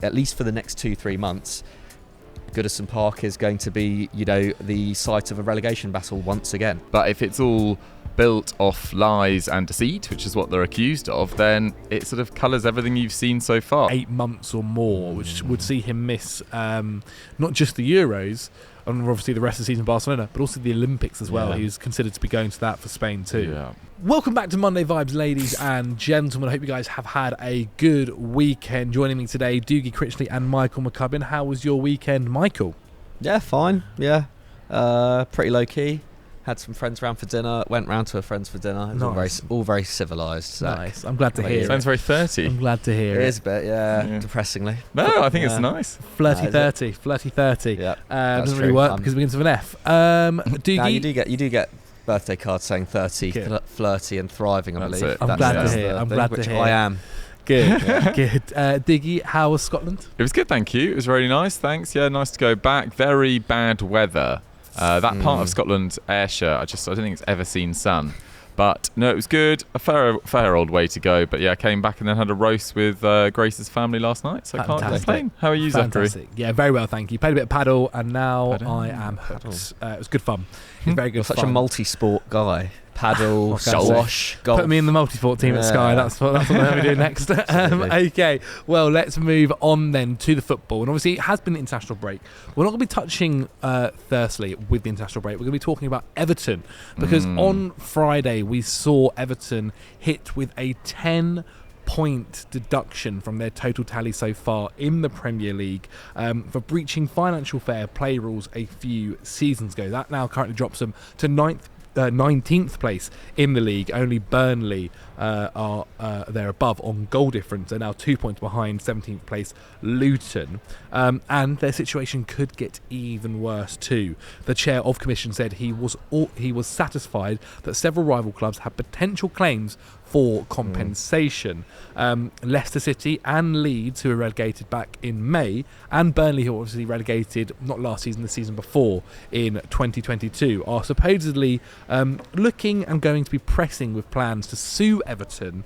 at least for the next 2-3 months, Goodison Park is going to be, the site of a relegation battle once again. But if it's all built off lies and deceit, which is what they're accused of, then it sort of colours everything you've seen so far. 8 months or more, which would see him miss not just the Euros, and obviously the rest of the season in Barcelona, but also the Olympics as well. Yeah. He was considered to be going to that for Spain too. Yeah. Welcome back to Monday Vibes, ladies and gentlemen. I hope you guys have had a good weekend. Joining me today, Doogie Critchley and Michael McCubbin. How was your weekend, Michael? Yeah, fine. Yeah, pretty low key. Had some friends round for dinner. Went round to a friend's for dinner. It was all very civilised. So. Nice. I'm glad to hear it. Sounds very 30. I'm glad to hear it. It is a bit, depressingly. No, I think it's nice. Flirty 30. Yeah, doesn't really work because it begins with an F. Doogie, now you do get birthday cards saying 30, flirty and thriving. I believe. I'm glad to hear. I'm glad to hear. I am. Good, good. Diggy, how was Scotland? It was good, thank you. It was really nice, thanks. Yeah, nice to go back. Very bad weather. That part of Scotland, Ayrshire, I don't think it's ever seen sun. But no, it was good. A fair old way to go. But yeah, I came back and then had a roast with Grace's family last night, so I can't complain. How are you, Zachary? Yeah, very well, thank you. Played a bit of paddle, and now I am hooked. It was good fun. It was very good. You're fun. such a multi-sport guy. Paddle, squash, golf. Put me in the multi-sport team at Sky. That's what we're doing next. Okay, well, let's move on then to the football. And obviously, it has been an international break. We're not going to be touching Thursley with the international break. We're going to be talking about Everton because on Friday we saw Everton hit with a 10-point deduction from their total tally so far in the Premier League for breaching financial fair play rules a few seasons ago. That now currently drops them to 19th place in the league. Only Burnley are there above on goal difference. They're now 2 points behind 17th place Luton, and their situation could get even worse too. The chair of commission said he was satisfied that several rival clubs had potential claims for compensation. Leicester City and Leeds, who were relegated back in May, and Burnley, who were obviously relegated not last season, the season before in 2022, are supposedly looking and going to be pressing with plans to sue Everton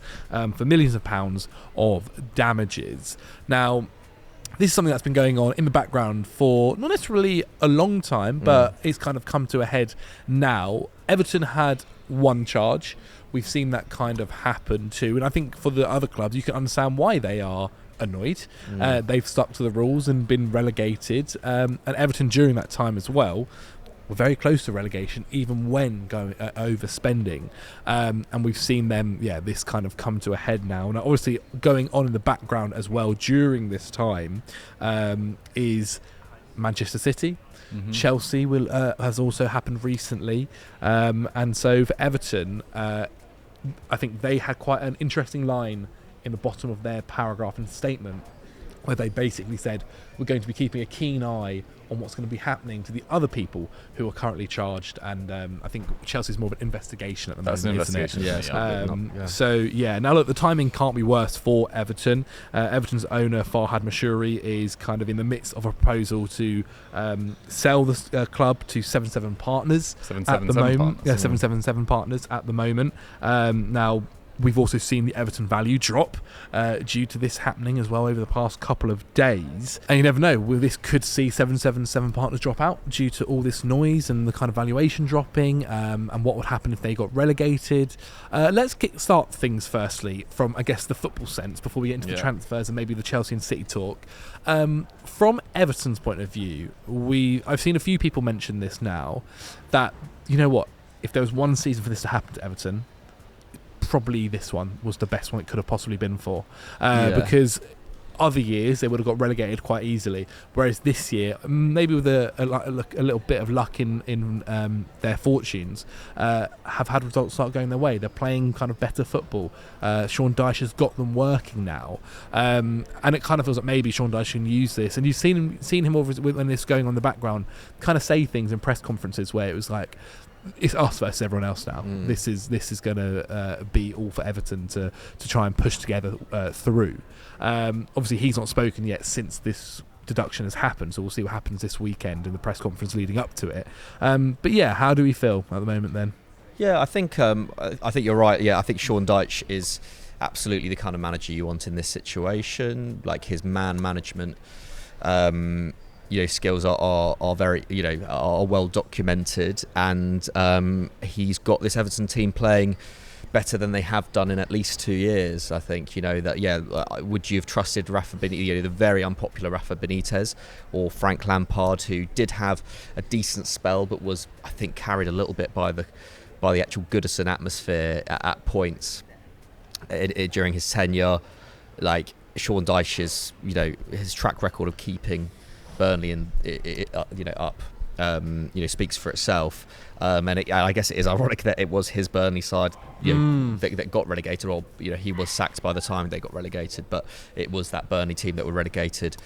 for millions of pounds of damages. Now, this is something that's been going on in the background for not necessarily a long time, but it's kind of come to a head now. Everton had one charge. We've seen that kind of happen too, and I think for the other clubs you can understand why they are annoyed. They've stuck to the rules and been relegated, and Everton during that time as well were very close to relegation, even when going overspending, and we've seen them this kind of come to a head now. And obviously going on in the background as well during this time is Manchester City. Chelsea has also happened recently, and so for Everton, I think they had quite an interesting line in the bottom of their paragraph and statement where they basically said, we're going to be keeping a keen eye on what's going to be happening to the other people who are currently charged. And I think Chelsea's more of an investigation at the moment. That's an investigation, yeah. So, now look, the timing can't be worse for Everton. Everton's owner, Farhad Mashouri, is kind of in the midst of a proposal to sell the club to 77 Partners at the moment. 777 Partners at the moment. Now, we've also seen the Everton value drop due to this happening as well over the past couple of days. And you never know, this could see 777 Partners drop out due to all this noise and the kind of valuation dropping, and what would happen if they got relegated. Let's start things firstly from, I guess, the football sense before we get into the transfers and maybe the Chelsea and City talk. From Everton's point of view, I've seen a few people mention this now, that, you know what, if there was one season for this to happen to Everton, probably this one was the best one it could have possibly been for, because other years they would have got relegated quite easily, whereas this year, maybe with a little bit of luck in their fortunes, have had results start going their way. They're playing kind of better football. Sean Dyche has got them working now, and it kind of feels like maybe Sean Dyche can use this. And you've seen him over when this is going on in the background, kind of say things in press conferences where it was like, it's us versus everyone else now. This is going to be all for Everton to try and push together through. Obviously, he's not spoken yet since this deduction has happened, so we'll see what happens this weekend in the press conference leading up to it. But how do we feel at the moment then? Yeah, I think you're right. Yeah, I think Sean Dyche is absolutely the kind of manager you want in this situation. Like, his man management skills are very, are well documented, and he's got this Everton team playing better than they have done in at least 2 years. I think, would you have trusted Rafa Benitez, the very unpopular Rafa Benitez, or Frank Lampard, who did have a decent spell but was, I think, carried a little bit by the actual Goodison atmosphere at points during his tenure. Like, Sean Dyche's, his track record of keeping Burnley up, speaks for itself. I guess it is ironic that it was his Burnley side that got relegated, or he was sacked by the time they got relegated, but it was that Burnley team that were relegated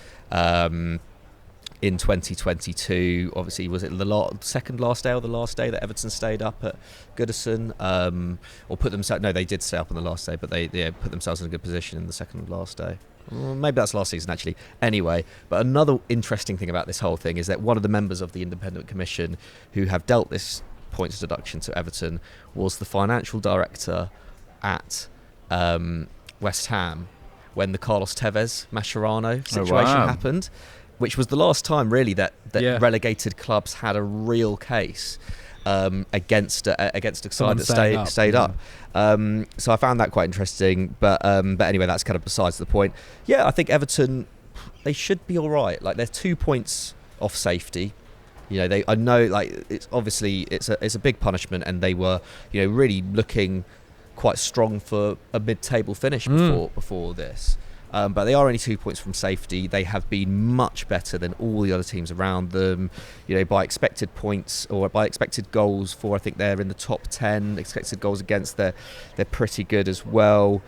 in 2022. Obviously, was it the second last day or the last day that Everton stayed up at Goodison, or put themselves? No, they did stay up on the last day, but they put themselves in a good position in the second last day. Well, maybe that's last season, actually. Anyway, but another interesting thing about this whole thing is that one of the members of the Independent Commission who have dealt this points deduction to Everton was the financial director at West Ham when the Carlos Tevez Mascherano situation happened, which was the last time really that relegated clubs had a real case against a side that stayed up. So I found that quite interesting, but anyway, that's kind of besides the point. Yeah, I think Everton, they should be all right. Like, they're 2 points off safety. I know, like, it's obviously it's a big punishment, and they were really looking quite strong for a mid-table finish before this. But they are only 2 points from safety. They have been much better than all the other teams around them. By expected points or by expected goals for, I think they're in the top 10. Expected goals against, they're pretty good as well.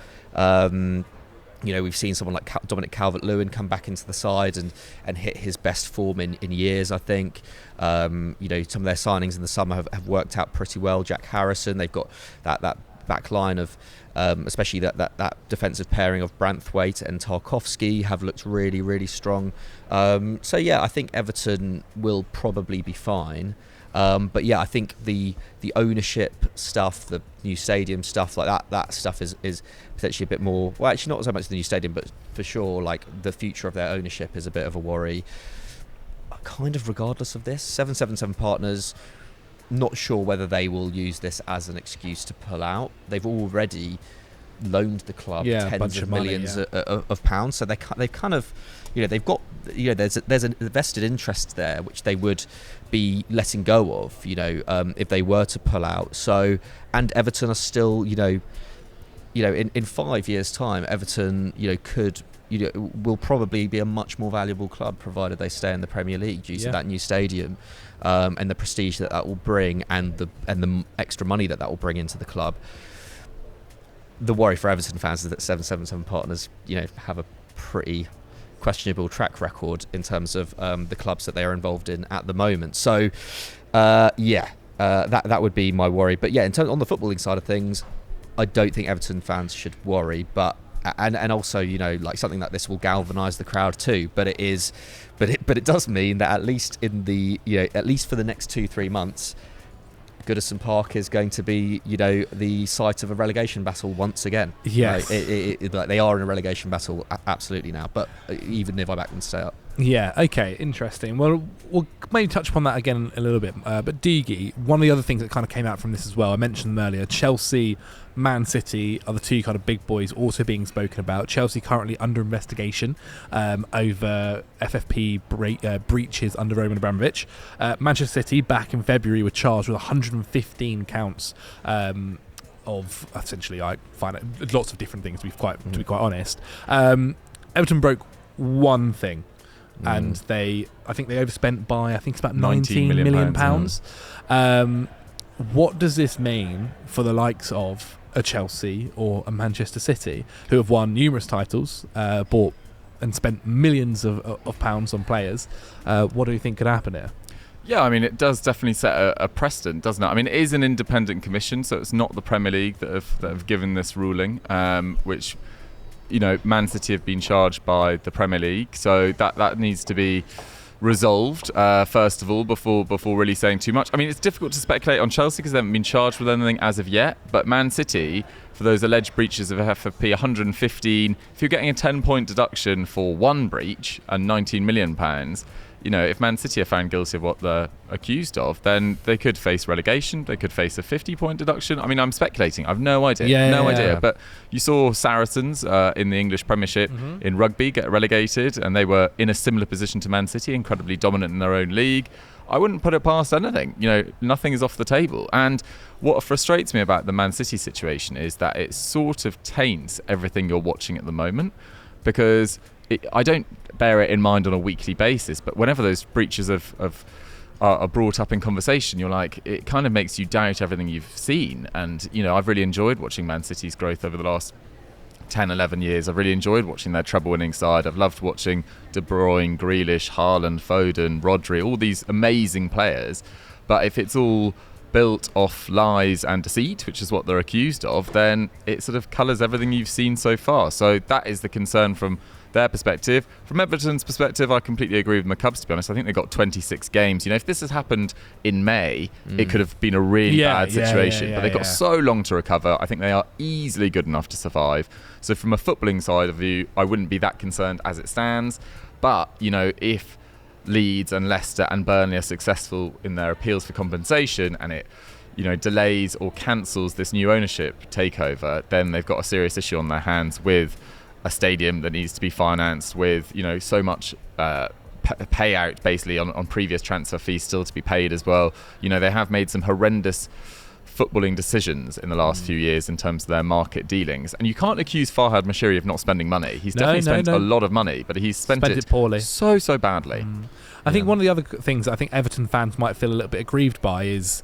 We've seen someone like Dominic Calvert-Lewin come back into the side and hit his best form in years, I think. Some of their signings in the summer have worked out pretty well. Jack Harrison, they've got that back line of especially that defensive pairing of Branthwaite and Tarkowski have looked really, really strong. So yeah, I think Everton will probably be fine. But yeah, I think the ownership stuff, the new stadium stuff, like that stuff is potentially a bit more. Well, actually, not so much the new stadium, but for sure, like, the future of their ownership is a bit of a worry. Kind of regardless of this, 777 Partners, not sure whether they will use this as an excuse to pull out. They've already loaned the club tens of millions of pounds, so they've kind of, they've got, there's a vested interest there which they would be letting go of, if they were to pull out. So, and Everton are still, in 5 years' time, Everton, will probably be a much more valuable club provided they stay in the Premier League due to that new stadium, and the prestige that will bring, and the extra money that will bring into the club. The worry for Everton fans is that 777 Partners, have a pretty questionable track record in terms of the clubs that they are involved in at the moment. So, that would be my worry. But yeah, on the footballing side of things, I don't think Everton fans should worry. But and also, like, something like this will galvanise the crowd too. But it does mean that at least at least for the next 2-3 months, Goodison Park is going to be, the site of a relegation battle once again. Yes. Like, they are in a relegation battle absolutely now, but even if I back them to stay up. Yeah, okay, interesting. Well, we'll maybe touch upon that again a little bit. But Digi, one of the other things that kind of came out from this as well, I mentioned them earlier, Chelsea, Man City are the two kind of big boys also being spoken about. Chelsea currently under investigation over FFP breaches under Roman Abramovich. Manchester City, back in February, were charged with 115 counts of, essentially, I find it lots of different things, to be quite honest. Everton broke one thing. And I think they overspent by, I think it's about 19 million pounds. What does this mean for the likes of a Chelsea or a Manchester City, who have won numerous titles, bought and spent millions of pounds on players? What do you think could happen here? Yeah, I mean, it does definitely set a precedent, doesn't it? I mean, it is an independent commission, so it's not the Premier League that have given this ruling, which, Man City have been charged by the Premier League, so that needs to be resolved first of all before really saying too much. I mean, it's difficult to speculate on Chelsea because they haven't been charged with anything as of yet, but Man City, for those alleged breaches of FFP, 115. If you're getting a 10-point deduction for one breach and £19 million, if Man City are found guilty of what they're accused of, then they could face relegation. They could face a 50-point deduction. I mean, I'm speculating. I've no idea. No idea. But you saw Saracens in the English Premiership in rugby get relegated, and they were in a similar position to Man City, incredibly dominant in their own league. I wouldn't put it past anything. Nothing is off the table. And what frustrates me about the Man City situation is that it sort of taints everything you're watching at the moment, because I don't bear it in mind on a weekly basis, but whenever those breaches are brought up in conversation, you're like, it kind of makes you doubt everything you've seen. And I've really enjoyed watching Man City's growth over the last 10, 11 years. I've really enjoyed watching their treble-winning side. I've loved watching De Bruyne, Grealish, Haaland, Foden, Rodri, all these amazing players. But if it's all built off lies and deceit, which is what they're accused of, then it sort of colours everything you've seen so far. So that is the concern from their perspective. From Everton's perspective, I completely agree with my Cubs, to be honest. I think they got 26 games. If this has happened in May, it could have been a really bad situation. But they've got so long to recover. I think they are easily good enough to survive. So from a footballing side of view, I wouldn't be that concerned as it stands. But, if Leeds and Leicester and Burnley are successful in their appeals for compensation, and it delays or cancels this new ownership takeover, then they've got a serious issue on their hands with a stadium that needs to be financed, with so much payout basically on previous transfer fees still to be paid as well. They have made some horrendous footballing decisions in the last few years in terms of their market dealings, and you can't accuse Farhad Mashiri of not spending money. He's definitely spent a lot of money, but he's spent it poorly, so badly. I think one of the other things that I think Everton fans might feel a little bit aggrieved by is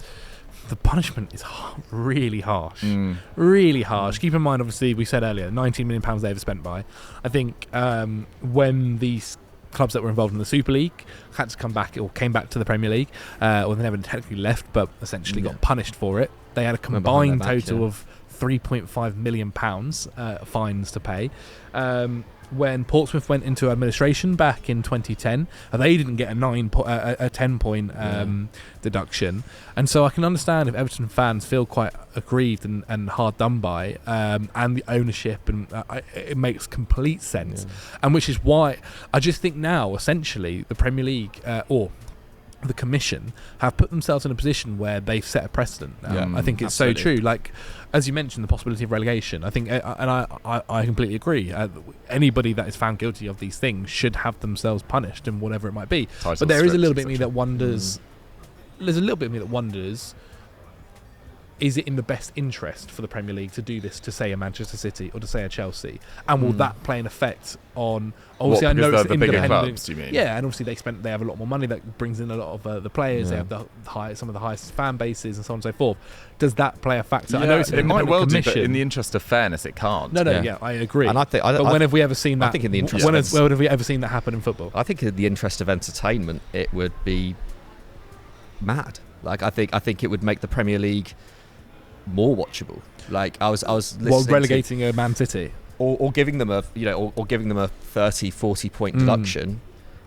the punishment is really harsh. Really harsh. Keep in mind, obviously, we said earlier, £19 million they overspent by. I think when these clubs that were involved in the Super League had to come back or came back to the Premier League, or they never technically left, but essentially got punished for it. They had a combined total of £3.5 million fines to pay. When Portsmouth went into administration back in 2010, they didn't get a 10-point deduction, and so I can understand if Everton fans feel quite aggrieved and hard done by, and the ownership, and it makes complete sense, and which is why I just think now essentially the Premier League or the Commission have put themselves in a position where they've set a precedent. I think it's absolutely so true. Like, as you mentioned, the possibility of relegation. I think, and I completely agree. Anybody that is found guilty of these things should have themselves punished, and whatever it might be. But there is a little bit of me that wonders. There's a little bit of me that wonders: is it in the best interest for the Premier League to do this to, say, a Manchester City or to, say, a Chelsea? And will that play an effect on... Obviously, I know it's the bigger independent clubs, do you mean? Yeah, and obviously they have a lot more money that brings in a lot of the players. They have some of the highest fan bases and so on and so forth. Does that play a factor? I know it's an it might well commission. do, but in the interest of fairness, it can't. No, I agree. And but when have we ever seen that? I think in the interest when have we ever seen that happen in football? I think in the interest of entertainment, it would be mad. Like, I think it would make the Premier League more watchable. Like, I was listening relegating a Man City or giving them a 30-40 point deduction.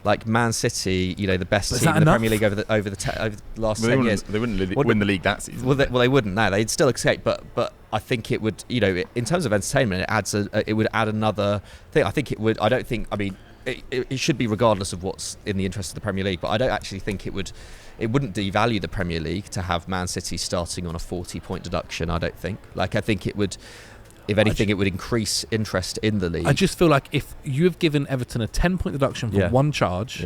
Like Man City, the best team in the Premier League over the last 10 years. They wouldn't win the league that season. Well, they wouldn't. No, they'd still escape. But I think it would. In terms of entertainment, it would add another thing. I think it would. I don't think. I mean, it should be regardless of what's in the interest of the Premier League. But I don't actually think it would. It wouldn't devalue the Premier League to have Man City starting on a 40-point deduction. I don't think. Like, I think it would. If anything, it would increase interest in the league. I just feel like if you have given Everton a 10-point deduction for one charge,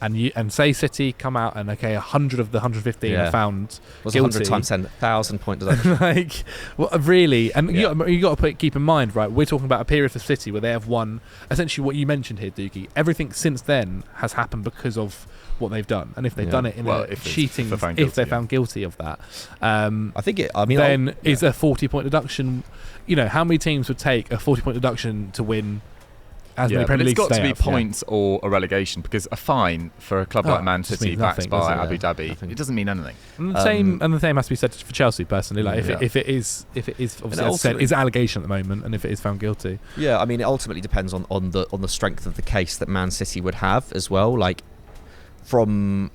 and say City come out and 100 of the 115 are found guilty. 100 times 10, 1,000-point deduction. Like, well, really, and you got to keep in mind, right? We're talking about a period for City where they have won. Essentially, what you mentioned here, Dookie. Everything since then has happened because of what they've done, and if they've done it in cheating, if they're found guilty of that, I think it. I mean, then is a 40-point deduction. How many teams would take a 40-point deduction to win? As many Premier League it's got to be points or a relegation, because a fine for a club like Man City backed by Abu Dhabi, it doesn't mean anything. And the same has to be said for Chelsea personally. Like if it is obviously, as said, is allegation at the moment, and if it is found guilty. Yeah, I mean, it ultimately depends on the strength of the case that Man City would have as well. Like from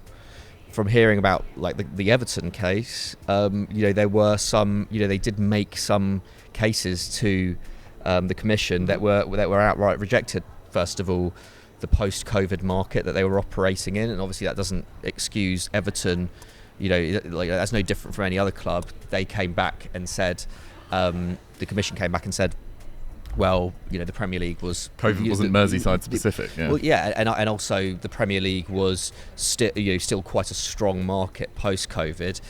from hearing about like the Everton case, there were some, they did make some cases to the commission that were outright rejected. First of all, the post-COVID market that they were operating in, and obviously that doesn't excuse Everton. Like that's no different from any other club. They came back and said, the commission came back and said, well, the Premier League was... COVID wasn't Merseyside specific, yeah. Well, yeah, and also the Premier League was still quite a strong market post-COVID.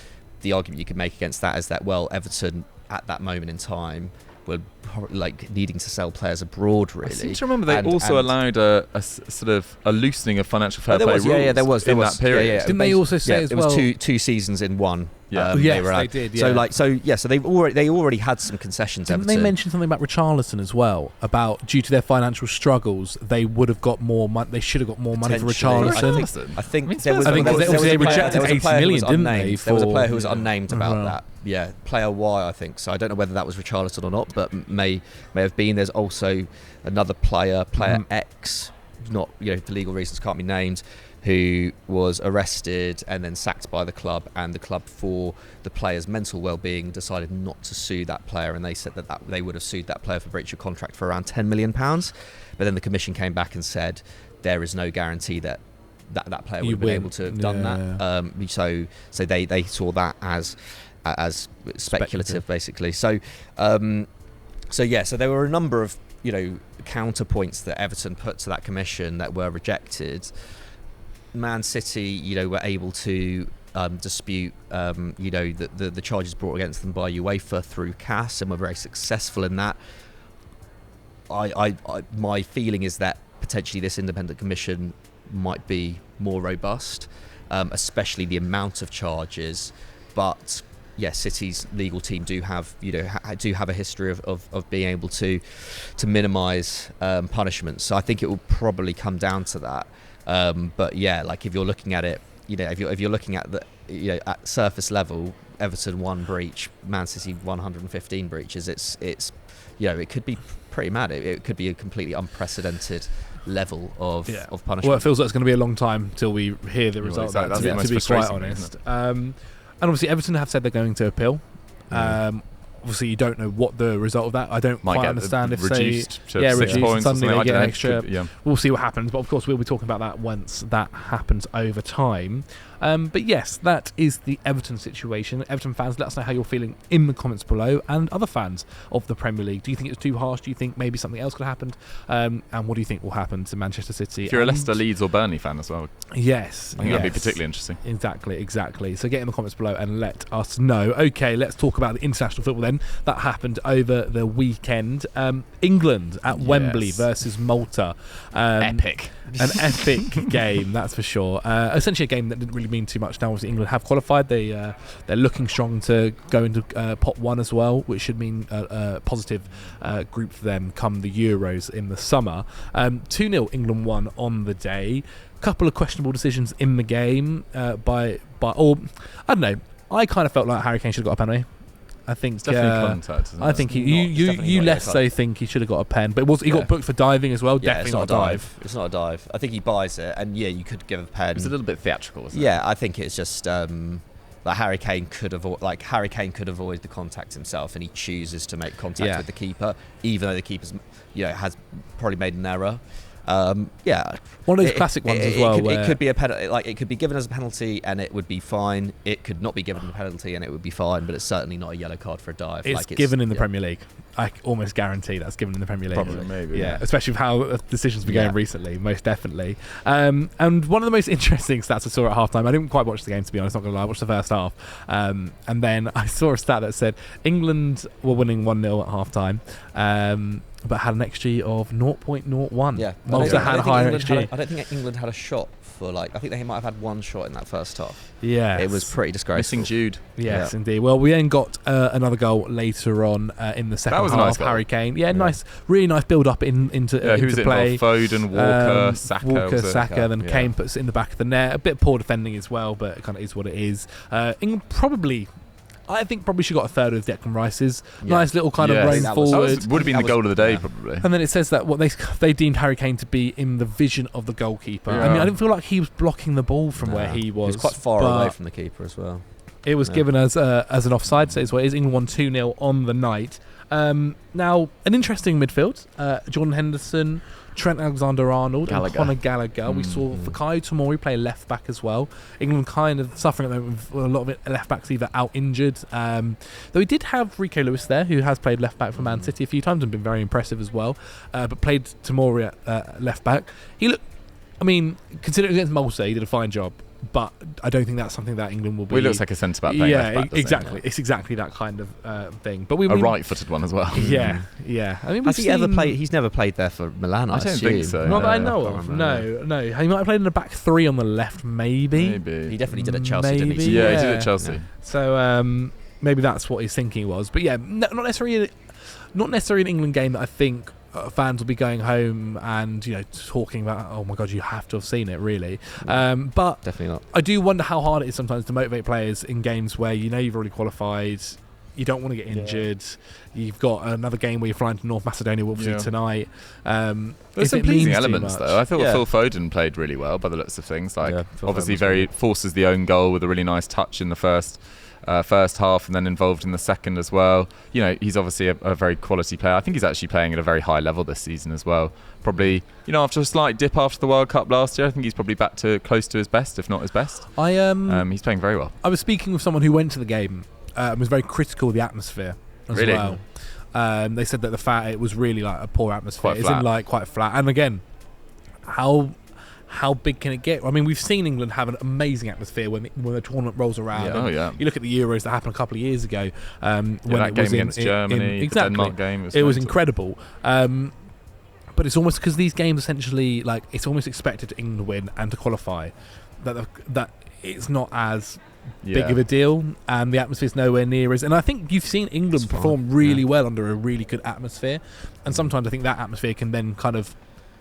The argument you could make against that is that, well, Everton at that moment in time were like needing to sell players abroad, really. I seem to remember they also allowed a sort of a loosening of financial fair play rules. Yeah, there was that period. Yeah. Didn't they also say as well? It was two seasons in one. Yeah. Yes, they did. Yeah. So they already had some concessions. Didn't Everton. they mention something about Richarlison as well? About due to their financial struggles, they would have got more money. They should have got more money for Richarlison. I think they rejected 80 million, didn't they? There was a player who was unnamed about that. Yeah, player Y, I think. So I don't know whether that was Richarlison or not, but may have been. There's also another player X, not for legal reasons can't be named, who was arrested and then sacked by the club, and the club, for the player's mental well-being, decided not to sue that player, and they said that they would have sued that player for breach of contract for around £10 million. But then the commission came back and said there is no guarantee that player would have been able to have done that. So they saw that as speculative, basically. So there were a number of counterpoints that Everton put to that commission that were rejected. Man City, were able to dispute, the charges brought against them by UEFA through CAS, and were very successful in that. My feeling is that potentially this independent commission might be more robust, especially the amount of charges. But City's legal team do have a history of being able to minimise punishments. So I think it will probably come down to that. But if you're looking at it, if you're looking at at surface level, Everton 1 breach, Man City 115 breaches. It's it could be pretty mad. It could be a completely unprecedented level of punishment. Well, it feels like it's going to be a long time till we hear the result. Exactly. To be quite honest. And obviously, Everton have said they're going to appeal. Obviously, you don't know what the result of that. I don't quite understand if reduced points, suddenly they get an extra. We'll see what happens. But of course, we'll be talking about that once that happens over time. But yes, that is the Everton situation. Everton fans, let us know how you're feeling in the comments below, and other fans of the Premier League. Do you think it's too harsh? Do you think maybe something else could have happened? And what do you think will happen to Manchester City? If you're a Leicester, Leeds or Burnley fan as well. Yes. I think that'd be particularly interesting. Exactly. So get in the comments below and let us know. Okay, let's talk about the international football then. That happened over the weekend. England at Wembley versus Malta. Epic. An epic game, that's for sure. Essentially a game that didn't really mean too much. Now obviously England have qualified. They're looking strong to go into pot 1 as well, which should mean a positive group for them come the Euros in the summer. 2-0 England won on the day. Couple of questionable decisions in the game by or I don't know. I kind of felt like Harry Kane should have got a penalty. I think it's definitely contact. Isn't I think you less so think he should have got a pen, but he got booked for diving as well. Yeah, definitely not a dive. It's not a dive. I think he buys it, and you could give a pen. It's a little bit theatrical, isn't it? Yeah, I think it's just like Harry Kane could avoid the contact himself, and he chooses to make contact with the keeper, even though the keeper's has probably made an error. One of those classic ones as well. It could be a penalty. Like it could be given as a penalty and it would be fine. It could not be given a penalty and it would be fine. But it's certainly not a yellow card for a dive. It's given in the Premier League. I almost guarantee that's given in the Premier League. Probably, maybe. Yeah, especially with how decisions have been going recently. Most definitely. And one of the most interesting stats I saw at halftime. I didn't quite watch the game, to be honest. Not gonna lie. I watched the first half. And then I saw a stat that said England were winning 1-0 at halftime. But had an XG of 0.01. Yeah, Malta had a higher XG. I don't think England had a shot for I think they might have had one shot in that first half. Yeah, it was pretty disgraceful. Missing Jude. Yes, indeed. Well, we then got another goal later on in the second half. That was a nice goal. Harry Kane. Yeah, nice, really nice build up into play. Foden, Walker, Saka. Then Kane puts it in the back of the net. A bit poor defending as well, but it kind of is what it is. England probably I think probably should got a third with Declan Rice's. Nice little kind of Yes. rain That forward. would have been the goal of the day, probably. And then it says that what they deemed Harry Kane to be in the vision of the goalkeeper. Yeah. I mean, I didn't feel like he was blocking the ball from where he was. He was quite far away from the keeper as well. It was given as an offside, so it's what it is. England won 2-0 on the night. Now, an interesting midfield. Jordan Henderson, Trent Alexander-Arnold, and Conor Gallagher. We saw Fikayo Tomori play left back as well. England kind of suffering at the moment with a lot of it left backs either out injured. Though we did have Rico Lewis there, who has played left back for Man City a few times and been very impressive as well. But played Tomori at left back. He looked, I mean, considering against Malta, he did a fine job. But I don't think that's something that England will be. Well, he looks like a centre back playing left back, exactly. It's exactly that kind of thing. But a right-footed one as well. Yeah. I mean, has he ever played? He's never played there for Milan. I don't assume. think so. Not that I know of. No. He might have played in the back three on the left, maybe. He definitely did at Chelsea, didn't he? Yeah, he did at Chelsea. Yeah. So maybe that's what his thinking was. But yeah, not necessarily an England game that I think fans will be going home and talking about. Oh my God, you have to have seen it, really. But definitely not. I do wonder how hard it is sometimes to motivate players in games where you've already qualified. You don't want to get injured. You've got another game where you're flying to North Macedonia, obviously tonight. There's some pleasing elements, though. I thought Phil Foden played really well by the looks of things. Obviously, forces the own goal with a really nice touch in the first half, and then involved in the second as well. He's obviously a very quality player. I think he's actually playing at a very high level this season as well. Probably, after a slight dip after the World Cup last year, I think he's probably back to close to his best, if not his best. He's playing very well. I was speaking with someone who went to the game and was very critical of the atmosphere as well. They said that it was really like a poor atmosphere. It's quite flat. And again, how big can it get? I mean, we've seen England have an amazing atmosphere when the tournament rolls around. You look at the Euros that happened a couple of years ago. When that it game was against Germany, the Denmark game. It was incredible. But it's almost because these games essentially, it's almost expected England to win and to qualify. That it's not as big of a deal, and the atmosphere's nowhere near as. And I think you've seen England perform really well under a really good atmosphere, and sometimes I think that atmosphere can then kind of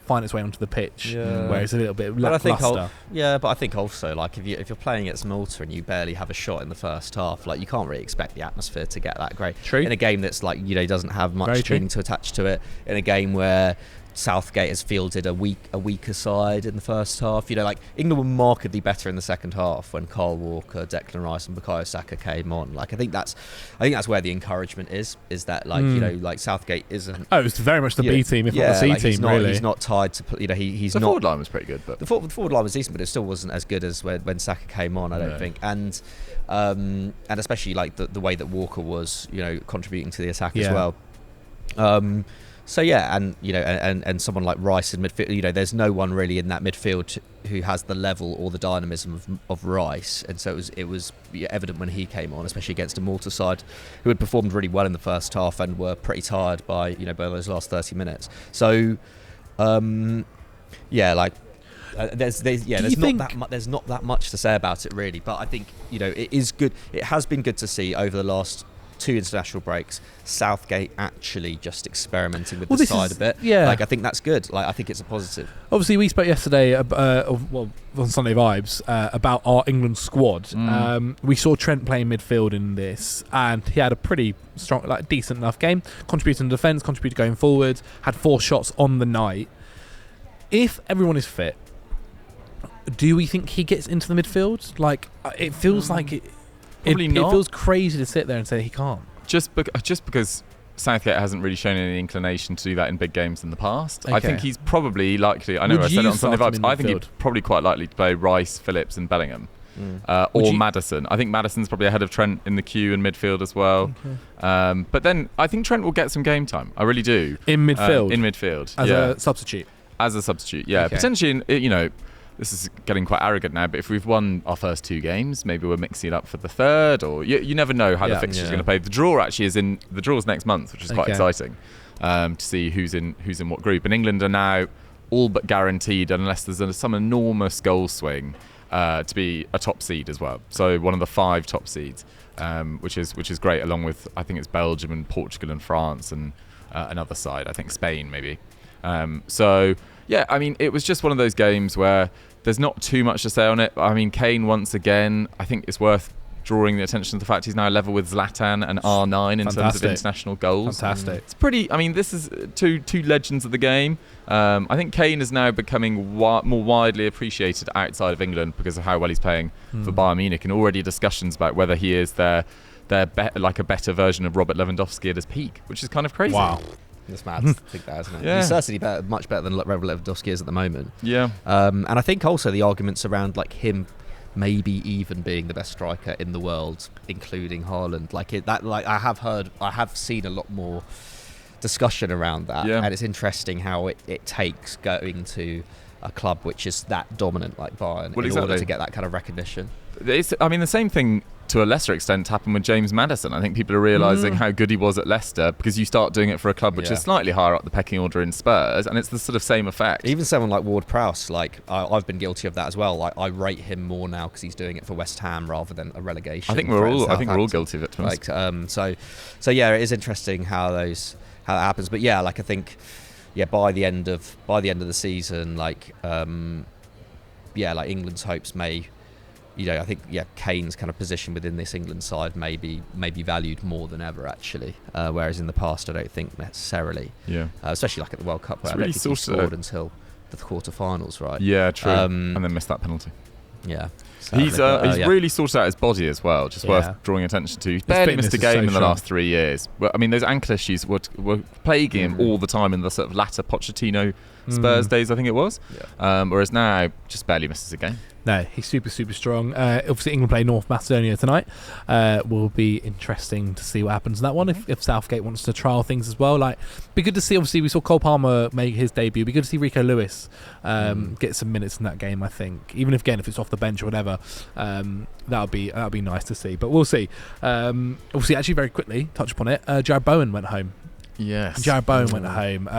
find its way onto the pitch, where it's a little bit lackluster. But I think also, if you're playing against Malta and you barely have a shot in the first half, you can't really expect the atmosphere to get that great. True. In a game that's doesn't have much training to attach to it, in a game where Southgate has fielded a weaker side in the first half. England were markedly better in the second half when Kyle Walker, Declan Rice, and Bukayo Saka came on. I think that's where the encouragement is that Southgate isn't. Oh, it's very much the B team, if not the C team. Really, he's not tied to. He's the not. Forward line was pretty good, but the forward line was decent, but it still wasn't as good as when Saka came on. I don't think, and especially the way that Walker was, contributing to the attack as well. And someone like Rice in midfield, there's no one really in that midfield who has the level or the dynamism of Rice, and so it was evident when he came on, especially against a Malta side who had performed really well in the first half and were pretty tired by those last 30 minutes. So, there's not that much to say about it really, but I think it is good. It has been good to see over the last 2 international breaks, Southgate actually just experimenting with the side a bit. Yeah. I think that's good. I think it's a positive. Obviously, we spoke yesterday, on Sunday Vibes, about our England squad. We saw Trent playing midfield in this, and he had a pretty strong, decent enough game. Contributed in defence, contributed going forward, had 4 shots on the night. If everyone is fit, do we think he gets into the midfield? It feels like it. Probably not. It feels crazy to sit there and say he can't. Just because Southgate hasn't really shown any inclination to do that in big games in the past. Okay. I think he's probably likely. I know I said it on Sunday Vibes. I think he's probably quite likely to play Rice, Phillips, and Bellingham, or Maddison. I think Maddison's probably ahead of Trent in the queue in midfield as well. Okay. But then I think Trent will get some game time. I really do. In midfield. As a substitute. As a substitute, yeah. Okay. Potentially, this is getting quite arrogant now, but if we've won our first 2 games, maybe we're mixing it up for the third, or you never know how the fixture's going to play. The draw actually the draw's next month, which is quite exciting to see who's in what group. And England are now all but guaranteed, unless there's some enormous goal swing, to be a top seed as well. So one of the 5 top seeds, which is great, along with I think it's Belgium and Portugal and France and another side, I think Spain maybe. Yeah, I mean, it was just one of those games where there's not too much to say on it. I mean, Kane, once again, I think it's worth drawing the attention to the fact he's now level with Zlatan and R9 in terms of international goals. Fantastic. It's pretty. I mean, this is two legends of the game. I think Kane is now becoming more widely appreciated outside of England because of how well he's playing for Bayern Munich, and already discussions about whether he is like a better version of Robert Lewandowski at his peak, which is kind of crazy. Wow. It's mad to think that, isn't it? Yeah. He's certainly much better than Robert Lewandowski is at the moment. Yeah. And I think also the arguments around like him maybe even being the best striker in the world, including Haaland, I have seen a lot more discussion around that, and it's interesting how it takes going to a club which is that dominant like Bayern in order to get that kind of recognition. The same thing to a lesser extent happened with James Maddison. I think people are realising how good he was at Leicester because you start doing it for a club which is slightly higher up the pecking order in Spurs, and it's the sort of same effect. Even someone like Ward-Prowse, like I've been guilty of that as well. Like I rate him more now because he's doing it for West Ham rather than a relegation. I think we're all guilty of it. Like so yeah, it is interesting how that happens. But yeah, like I think by the end of the season, like like England's hopes may. I think Kane's kind of position within this England side may be valued more than ever actually, whereas in the past I don't think necessarily. Yeah. Especially like at the World Cup where I don't think he scored until the quarterfinals, right? Yeah, true. And then missed that penalty. Yeah. He's really sorted out his body as well, just worth drawing attention to. He's barely missed a game in the last 3 years. Well, I mean, those ankle issues were plaguing him all the time in the sort of latter Pochettino Spurs days, I think it was. Yeah. Whereas now, just barely misses a game. No, he's super, super strong. Obviously, England play North Macedonia tonight. Will be interesting to see what happens in that one if Southgate wants to trial things as well. Like, be good to see. Obviously, we saw Cole Palmer make his debut. Be good to see Rico Lewis get some minutes in that game. I think, even if it's off the bench or whatever, that'll be nice to see. But we'll see. Obviously, actually, very quickly touch upon it. Jared Bowen went home. Yes. Jared Bowen went home.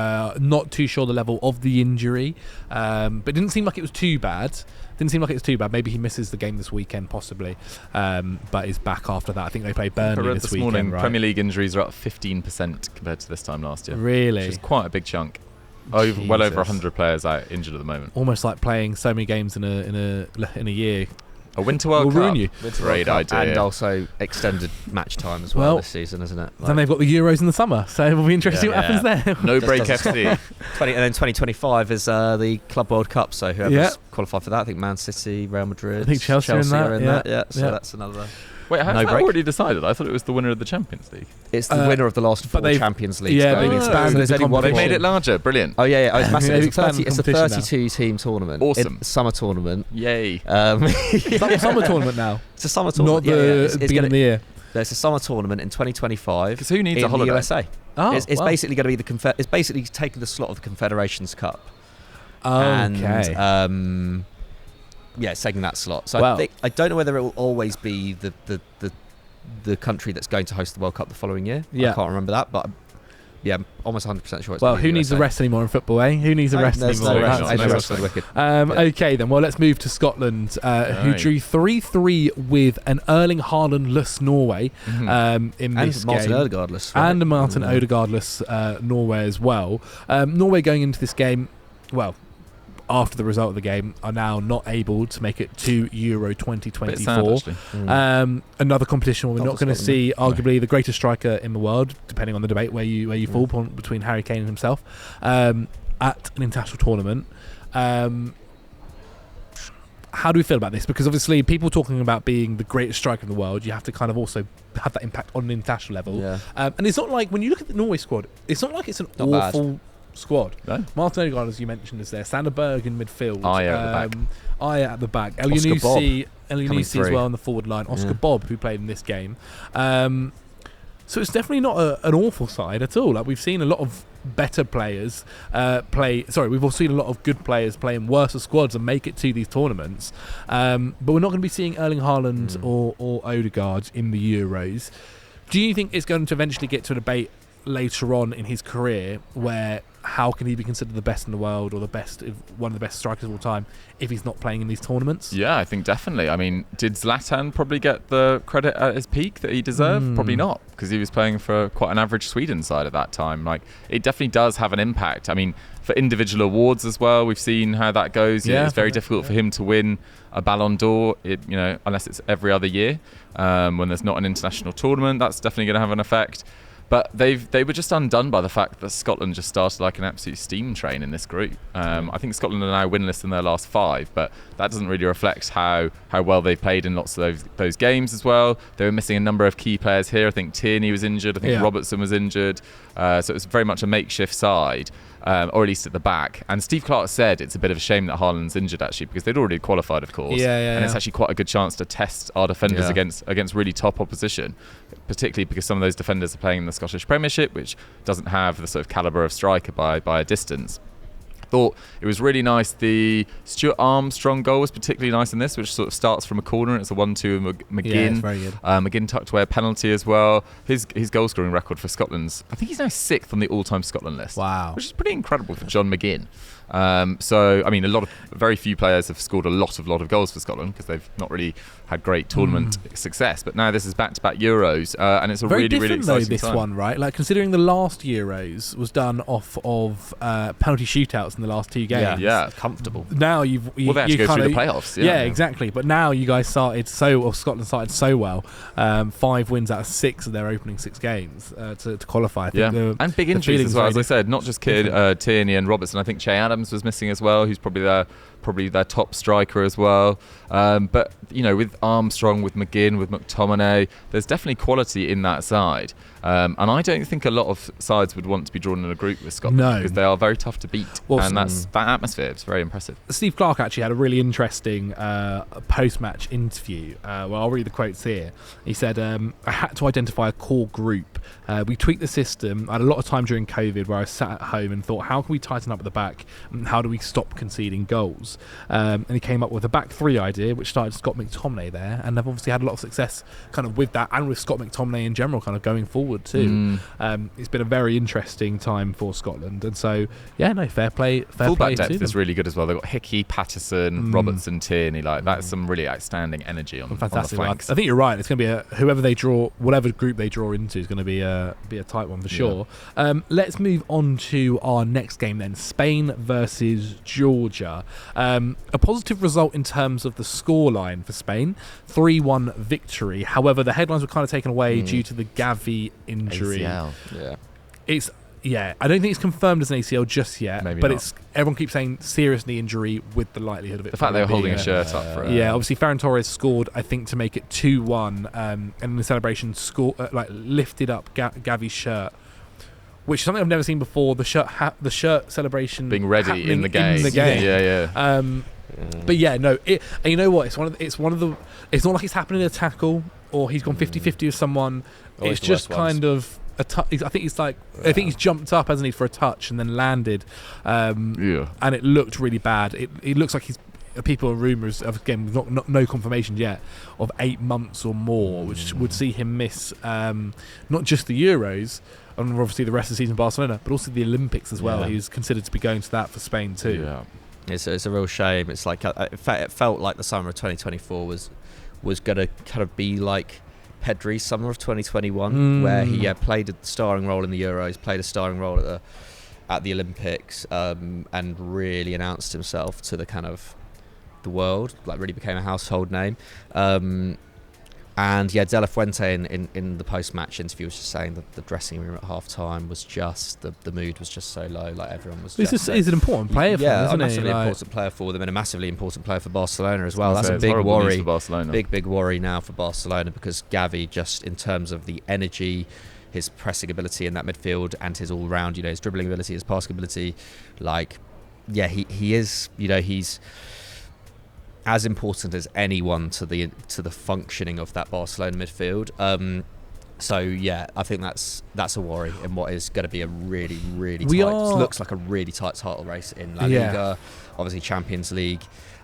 Not too sure the level of the injury, but it didn't seem like it was too bad. Maybe he misses the game this weekend, possibly, but is back after that. I think they play Burnley this weekend. Morning, right? Premier League injuries are up 15% compared to this time last year. Really? Which is quite a big chunk. Well over 100 players out injured at the moment. Almost like playing so many games in a year. A Winter World Cup. Ruin you. Great idea. And also extended match time as well this season, isn't it? Then they've got the Euros in the summer, so it will be interesting what happens there. No break FC. And then 2025 is the Club World Cup, so whoever's qualified for that, I think Man City, Real Madrid, I think Chelsea are in that. So that's another... Wait, has that already decided? I thought it was the winner of the Champions League. It's the winner of the last 4 Champions Leagues. Yeah, they've expanded the competition. They made it larger. Brilliant. Oh, yeah. Oh, it's massive. It's a competition 32-team tournament. Awesome. Summer tournament. Yay. Summer tournament now. It's a summer tournament. Not the beginning of the year. There's a summer tournament in 2025. Because who needs a holiday? In the USA. Oh, it's basically going to be it's basically taking the slot of the Confederations Cup. Okay. And, it's taking that slot. So I don't know whether it will always be the country that's going to host the World Cup the following year. I can't remember that, but I'm almost 100% sure it's who needs the rest anymore in football, eh? Who needs the rest anymore? No rest for the wicked. Okay, then. Well, let's move to Scotland, who drew 3-3 with an Erling Haaland-less Norway in this game. Martin Odegaard-less. Right? And a Martin Odegaard-less Norway as well. Norway going into this game, after the result of the game, are now not able to make it to Euro 2024. Another competition where we're not going to see arguably the greatest striker in the world, depending on the debate where you fall between Harry Kane and himself, at an international tournament. How do we feel about this? Because obviously people talking about being the greatest striker in the world, you have to kind of also have that impact on an international level. And it's not like, when you look at the Norway squad, it's not like it's an awful squad. No. Martin Odegaard, as you mentioned, is there. Sander Berg in midfield. Aya at the back. Elyounoussi as well on the forward line. Oscar Bob, who played in this game. So it's definitely not an awful side at all. Like, we've seen a lot of better players we've also seen a lot of good players play in worse squads and make it to these tournaments. But we're not going to be seeing Erling Haaland or Odegaard in the Euros. Do you think it's going to eventually get to a debate later on in his career where how can he be considered the best in the world or one of the best strikers of all time if he's not playing in these tournaments? Yeah, I think definitely. I mean, did Zlatan probably get the credit at his peak that he deserved? Probably not, because he was playing for quite an average Sweden side at that time. Like, it definitely does have an impact. I mean, for individual awards as well. We've seen how that goes. Yeah, it's very difficult for him to win a Ballon d'Or, unless it's every other year. When there's not an international tournament, that's definitely going to have an effect. But they were just undone by the fact that Scotland just started like an absolute steam train in this group. I think Scotland are now winless in their last 5, but that doesn't really reflect how well they've played in lots of those games as well. They were missing a number of key players here. I think Tierney was injured. I think Robertson was injured. So it was very much a makeshift side. Or at least at the back. And Steve Clarke said it's a bit of a shame that Haaland's injured, actually, because they'd already qualified, of course. And it's actually quite a good chance to test our defenders against really top opposition, particularly because some of those defenders are playing in the Scottish Premiership, which doesn't have the sort of calibre of striker by a distance. Thought it was really nice. The Stuart Armstrong goal was particularly nice in this, which sort of starts from a corner, and it's a 1-2 of McGinn. Yeah, it's very good. McGinn tucked away a penalty as well. His goal scoring record for Scotland's, I think he's now 6th on the all-time Scotland list. Wow, which is pretty incredible for John McGinn. So I mean, very few players have scored a lot of goals for Scotland because they've not really had great tournament success. But now this is back-to-back Euros, and it's a very really different exciting though. This time. one, right? Like considering the last Euros was done off of penalty shootouts in the last 2 games. Yeah, comfortable. Now you they had to go through the playoffs. Yeah, exactly. But now you guys Scotland started so well. 5 wins out of 6 of their opening 6 games to qualify. I think and big injuries as well. As I said, not just Tierney and Robertson. I think Che Adams was missing as well, who's probably their top striker as well. But with Armstrong, with McGinn, with McTominay, there's definitely quality in that side. And I don't think a lot of sides would want to be drawn in a group with Scotland because they are very tough to beat. And that atmosphere is very impressive. Steve Clarke actually had a really interesting post-match interview. Well, I'll read the quotes here. He said, I had to identify a core group. We tweaked the system. I had a lot of time during COVID where I sat at home and thought, how can we tighten up at the back? And how do we stop conceding goals? And he came up with a back 3 idea, which started Scott McTominay there. And they've obviously had a lot of success kind of with that and with Scott McTominay in general kind of going forward too. It's been a very interesting time for Scotland. And so, fair play. Fullback depth is really good as well. They've got Hickey, Patterson, Robertson, Tierney. That's some really outstanding energy on the flanks. I think you're right. It's going to be whoever they draw, whatever group they draw into is going to be a tight one for sure. Let's move on to our next game then. Spain versus Georgia. A positive result in terms of the scoreline for Spain. 3-1 victory. However, the headlines were kind of taken away due to the Gavi injury. ACL. I don't think it's confirmed as an ACL just yet. Maybe but not. everyone keeps saying serious kney injury with the likelihood of it. The fact they were holding a shirt up for it. Yeah, obviously Ferran Torres scored, I think, to make it 2-1, and in the celebration lifted up Gavi's shirt, which is something I've never seen before. The shirt celebration being ready in the game. But and you know what? It's not like it's happening in a tackle or he's gone 50-50 with someone. It's just kind of a touch. I think he's jumped up, hasn't he, for a touch and then landed. And it looked really bad. It looks like people are rumours of, again, no confirmation yet, of 8 months or more, which would see him miss not just the Euros and obviously the rest of the season in Barcelona, but also the Olympics as well. He's considered to be going to that for Spain too. Yeah. It's a real shame. It's like it felt like the summer of 2024 was going to kind of be like Pedri's summer of 2021, where he played a starring role in the Euros, played a starring role at the Olympics, and really announced himself to the kind of the world, like really became a household name. And De La Fuente in the post-match interview was just saying that the dressing room at half-time was just, the mood was just so low, like everyone was just... He's an important player for them, isn't he? Yeah, a massively important player for them and a massively important player for Barcelona as well. That's a big worry. For Barcelona. Big worry now for Barcelona, because Gavi, just in terms of the energy, his pressing ability in that midfield and his all-round, his dribbling ability, his passing ability, he is, he's as important as anyone to the functioning of that Barcelona midfield. I think that's a worry in what is going to be a really, really looks like a really tight title race in La Liga. Obviously Champions League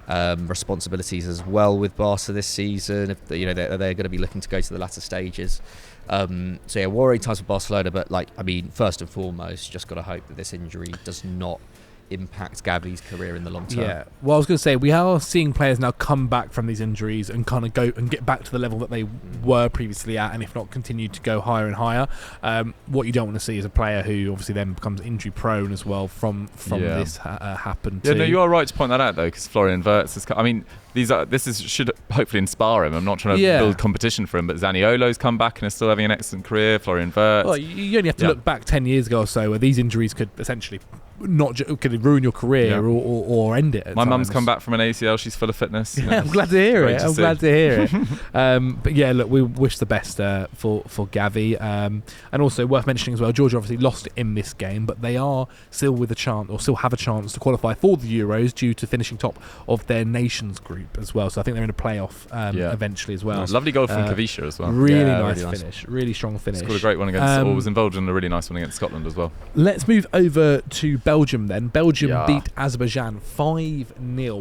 responsibilities as well with Barca this season. If they're going to be looking to go to the latter stages. Worrying times for Barcelona. But first and foremost, just got to hope that this injury does not impact Gavi's career in the long term. Yeah. Well, I was going to say, we are seeing players now come back from these injuries and kind of go and get back to the level that they were previously at, and if not, continue to go higher and higher. What you don't want to see is a player who obviously then becomes injury prone as well from this happen. Yeah, no, you are right to point that out though, because Florian Wirtz is. I mean, should hopefully inspire him. I'm not trying to build competition for him, but Zaniolo's come back and is still having an excellent career. Florian Wirtz. Well, you only have to look back 10 years ago or so, where these injuries could essentially could ruin your career or end it. My mum's come back from an ACL. She's full of fitness. I'm glad to hear it. I'm glad to hear it. But yeah, look, we wish the best for Gavi. And also worth mentioning as well, Georgia obviously lost in this game, but they are still with a chance, or still have a chance to qualify for the Euros due to finishing top of their nations group as well. So I think they're in a playoff eventually as well. Nice. Lovely goal from Kavisha as well. Really nice finish. Really strong finish. Scored a great one against, or was involved in a really nice one against Scotland as well. Let's move over to Belgium then. Belgium beat Azerbaijan 5-0.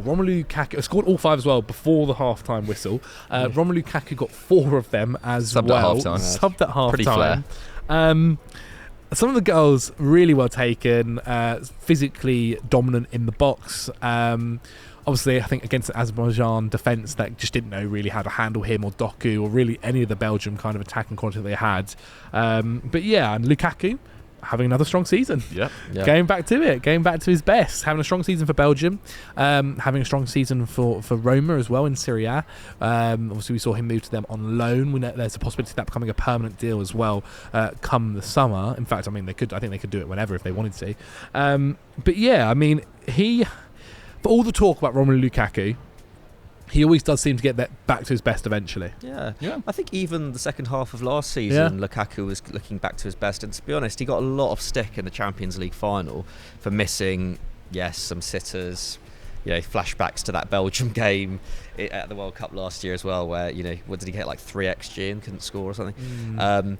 Romelu Lukaku scored all 5 as well before the half-time whistle. Romelu Lukaku got 4 of them as Subbed well. Subbed at half-time. Pretty fair. Some of the goals really well taken, physically dominant in the box. Obviously, I think against the Azerbaijan defence that just didn't know really how to handle him or Doku or really any of the Belgium kind of attacking quality they had. But yeah, and Lukaku having another strong season. Going back to it, going back to his best, having a strong season for Belgium, having a strong season for Roma as well in Serie A. Obviously we saw him move to them on loan. We know there's a possibility of that becoming a permanent deal as well come the summer. In fact, I think they could do it whenever if they wanted to. But yeah, I mean, for all the talk about Romelu Lukaku, he always does seem to get that back to his best eventually. Yeah. I think even the second half of last season, Lukaku was looking back to his best. And to be honest, he got a lot of stick in the Champions League final for missing, some sitters, flashbacks to that Belgium game at the World Cup last year as well, where, what did he get, like 3 XG and couldn't score or something?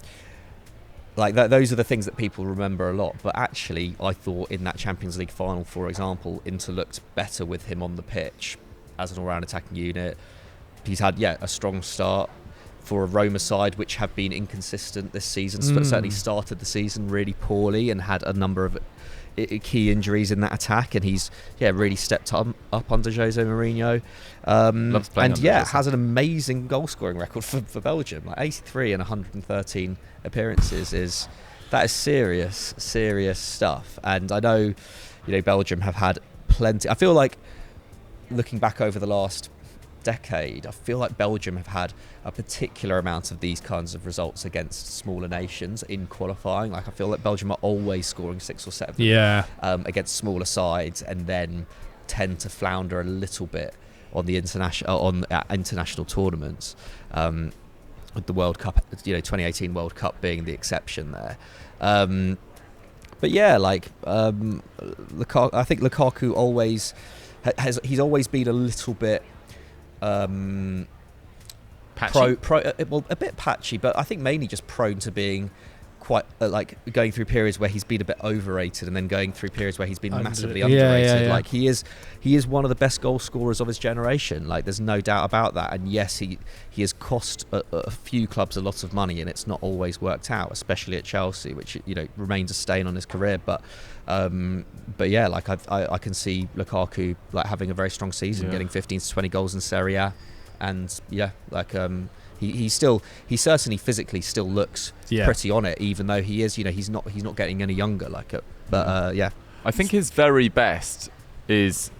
Like those are the things that people remember a lot. But actually, I thought in that Champions League final, for example, Inter looked better with him on the pitch as an all-round attacking unit. He's had a strong start for a Roma side which have been inconsistent this season, but certainly started the season really poorly and had a number of key injuries in that attack, and he's really stepped up under Jose Mourinho, and has an amazing goal scoring record for Belgium, like 83 and 113 appearances. That is serious stuff. And I know Belgium have had plenty. I feel like looking back over the last decade, I feel like Belgium have had a particular amount of these kinds of results against smaller nations in qualifying. Like I feel like Belgium are always scoring 6 or 7 against smaller sides, and then tend to flounder a little bit on the international tournaments. With the World Cup, 2018 World Cup being the exception there. But I think Lukaku always he's always been a little bit patchy. A bit patchy, but I think mainly just prone to being quite going through periods where he's been a bit overrated, and then going through periods where he's been massively underrated. Like he is one of the best goal scorers of his generation. Like there's no doubt about that. And yes, he has cost a few clubs a lot of money, and it's not always worked out, especially at Chelsea, which remains a stain on his career. But yeah, I can see Lukaku having a very strong season, getting 15 to 20 goals in Serie A, and he certainly physically still looks pretty on it, even though he is he's not getting any younger I think his very best is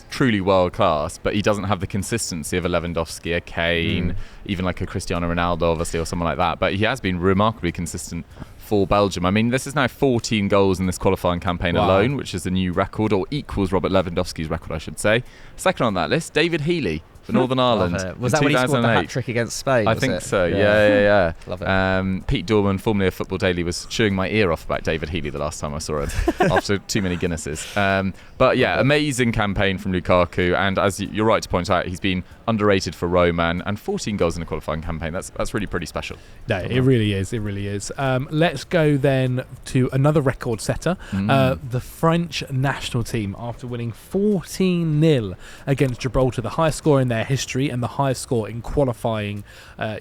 truly world class, but he doesn't have the consistency of a Lewandowski, a Kane, even like a Cristiano Ronaldo obviously, or someone like that. But he has been remarkably consistent for Belgium. I mean, this is now 14 goals in this qualifying campaign alone, which is a new record, or equals Robert Lewandowski's record, I should say. Second on that list, David Healy for Northern Ireland. Was that when he scored the hat-trick against Spain? I think so, yeah. Love it. Pete Dorman, formerly of Football Daily, was chewing my ear off about David Healy the last time I saw him after too many Guinnesses. But yeah, amazing campaign from Lukaku, and as you're right to point out, he's been underrated for Roma, and 14 goals in a qualifying campaign. That's really pretty special. No, it really is. Let's go then to another record setter, the French national team, after winning 14-0 against Gibraltar, the highest score in their history and the highest score in qualifying